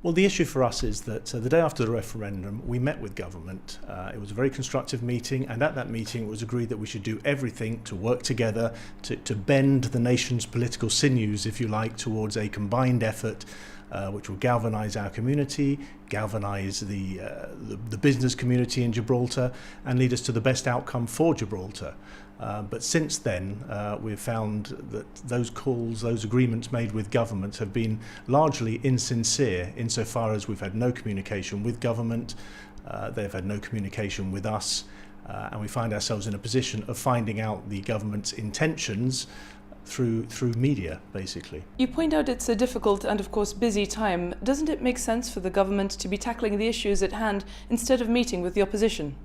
Well, the issue for us is that the day after the referendum, we met with government. It was a very constructive meeting, and at that meeting it was agreed that we should do everything to work together to bend the nation's political sinews, if you like, towards a combined effort which will galvanise our community, galvanise the business community in Gibraltar, and lead us to the best outcome for Gibraltar. But since then, we've found that those calls, those agreements made with government have been largely insincere insofar as we've had no communication with government, they've had no communication with us, and we find ourselves in a position of finding out the government's intentions through media, basically. You point out it's a difficult and, of course, busy time. Doesn't it make sense for the government to be tackling the issues at hand instead of meeting with the opposition?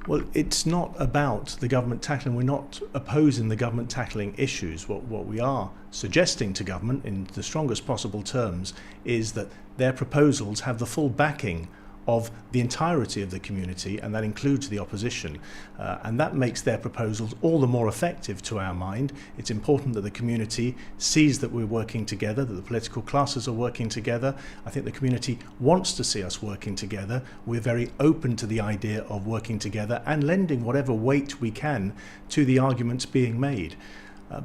Well, it's not about the government tackling. We're not opposing the government tackling issues. What we are suggesting to government in the strongest possible terms is that their proposals have the full backing of the entirety of the community, and that includes the opposition. And that makes their proposals all the more effective to our mind. It's important that the community sees that we're working together, that the political classes are working together. I think the community wants to see us working together. We're very open to the idea of working together and lending whatever weight we can to the arguments being made.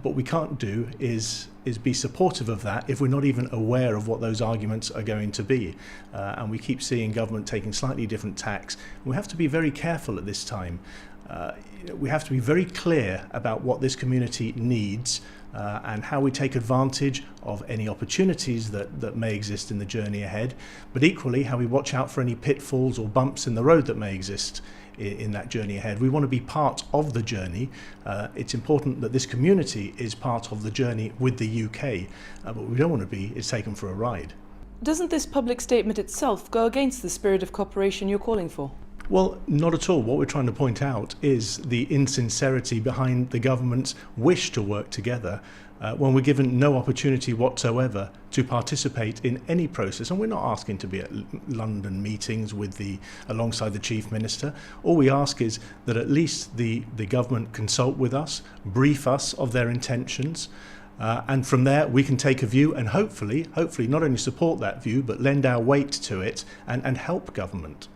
What we can't do is be supportive of that if we're not even aware of what those arguments are going to be. And we keep seeing government taking slightly different tacks. We have to be very careful at this time. We have to be very clear about what this community needs and how we take advantage of any opportunities that may exist in the journey ahead, but equally how we watch out for any pitfalls or bumps in the road that may exist in that journey ahead. We want to be part of the journey. It's important that this community is part of the journey with the UK, but what we don't want to be is taken for a ride. Doesn't this public statement itself go against the spirit of cooperation you're calling for? Well, not at all. What we're trying to point out is the insincerity behind the government's wish to work together when we're given no opportunity whatsoever to participate in any process. And we're not asking to be at London meetings alongside the Chief Minister. All we ask is that at least the government consult with us, brief us of their intentions, and from there we can take a view and hopefully not only support that view but lend our weight to it and help government.